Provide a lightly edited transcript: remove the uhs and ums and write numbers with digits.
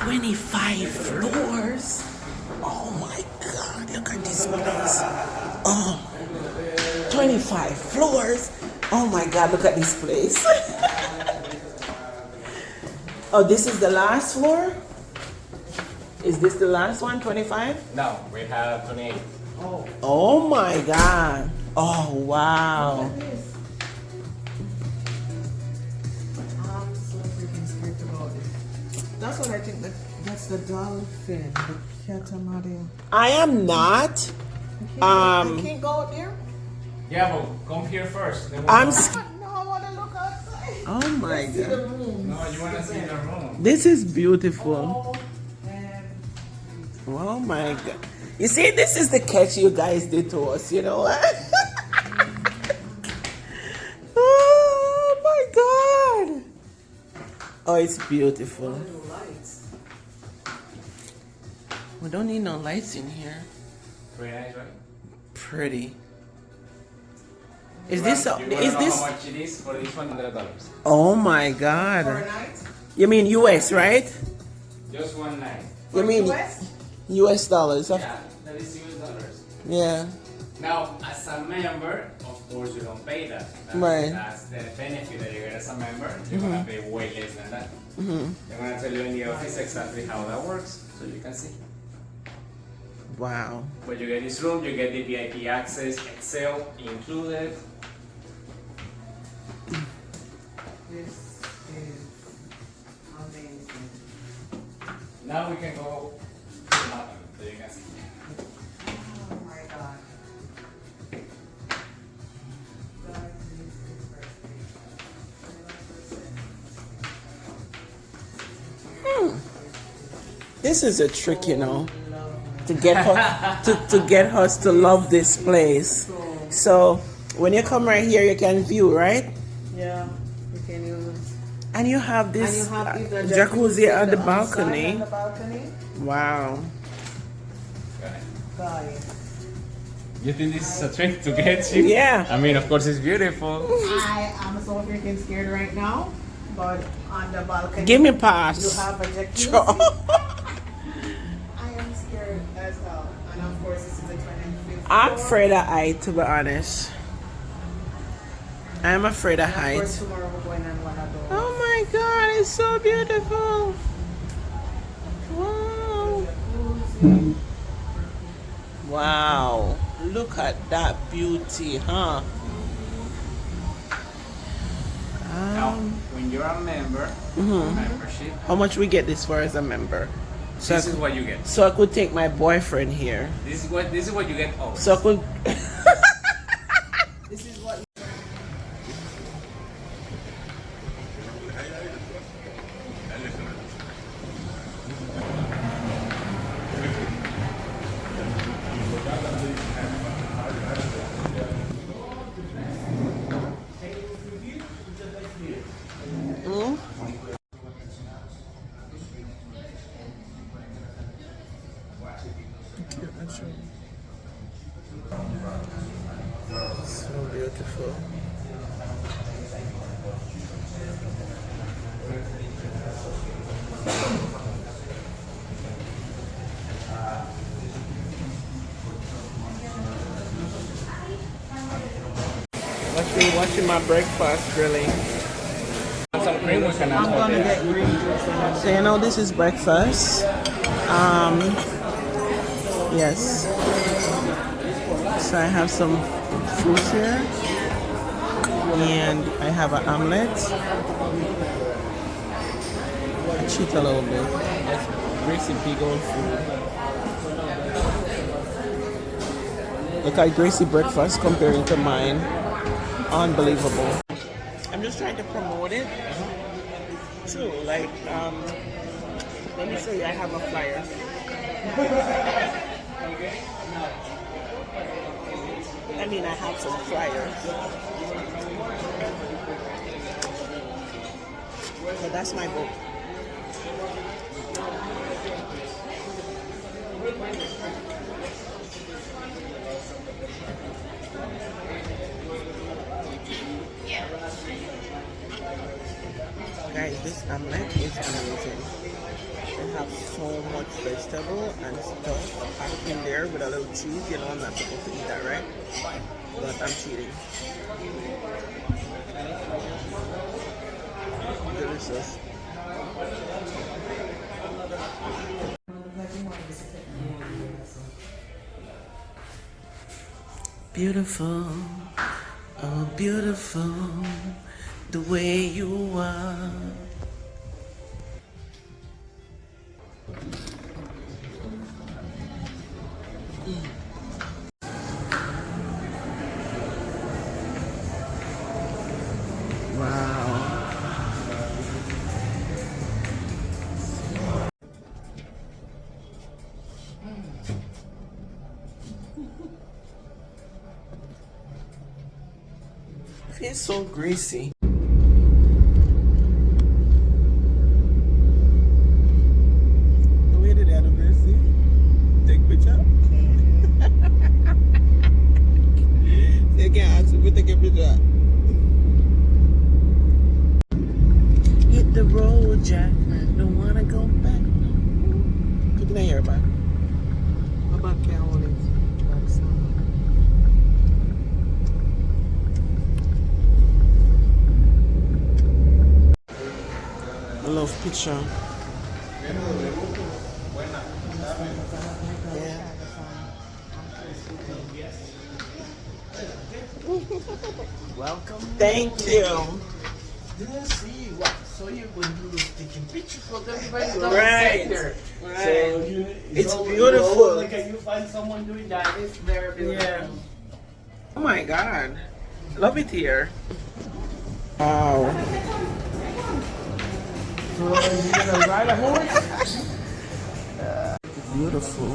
25 floors. Oh my God, look at this place. Oh, 25 floors. Oh my God, look at this place. Oh, this is the last floor? Is this the last one, 25? No, we have 28. Oh my God. Oh, wow. I'm so freaking scared about it. That's what I think. That's the dolphin, the catamaran. I am not. I can't go out there. Yeah, but come here first. Then we'll I'm. go. No, I want to look outside. Oh my See the God. room. No, you want to see the room. This is beautiful. Oh, man. Oh my God. You see, this is the catch you guys did to us, you know what? Oh my God. Oh, it's beautiful. No lights. We don't need no lights in here. Very nice, right? Pretty. Is You this, want- you wanna is know this, how much it is for this $100? oh my For a God. night? You mean US, right? Just one night. You mean US? US dollars? Yeah, that is US dollars. Yeah. Now, as a member, of course, you don't pay that. That's, Right. That's the benefit that you get as a member. You're gonna pay way less than that. They're gonna tell you in the office exactly how that works, so you can see. Wow. But you get this room, you get the VIP access, Excel included. This is amazing. Now we can go to the bottom, so you can see. Oh my God. That is perfect. This is a trick, you know, to get her, to get us to love this place. So when you come right here, you can view, right? Yeah, you can use. And you have this either jacuzzi at the outside balcony. on the balcony. Wow. Guys, You think this is a trick to get you? Yeah. I mean, of course, it's beautiful. I am so freaking scared right now, but on the balcony. Give me You pass. have a jacuzzi. Sure. I am scared as hell. And of course, this is the 25th I'm floor. afraid of height, to be honest. I'm afraid of And of course, height. tomorrow we're going on one of those. Oh my God, it's so beautiful. Wow. Jacuzzi. Wow. Look at that beauty, huh? Now, when you're a member, membership, How much we get this for as a member? So this is what you get. so I could take my boyfriend here. This is what you get always. So I could. This is what. Mm? So beautiful. Watching my breakfast grilling. Some cream we can I'm add gonna there. get green juice. So you know this is breakfast. Yes. So I have some fruits here, and I have an omelet. I cheat a little bit. That's Gracie Big Old food. Look at Gracie breakfast comparing to mine. Unbelievable. I'm just trying to promote it too. Like, let me show you. I have a flyer. I mean, I have some flyers. So that's my book. Guys, this omelet is amazing. have so much vegetable and stuff packed in there with a little cheese. You know I'm not supposed to eat that, right? But I'm cheating. Delicious. Beautiful, oh beautiful, the way you are. Wow. Feels so greasy. The way did that greasy? Take picture? You can't ask me to take a picture. Hit the road, Jack. Don't wanna go back. Look at your back. How about Cancun? I love picture. Welcome. Thank you. Didn't see what. So you're going to be taking pictures of everybody Right. there. Right. So It's beautiful. Like you find someone doing that, it's very beautiful. Yeah. Oh my God. Love it here. Wow. So you're gonna ride a horse? Beautiful.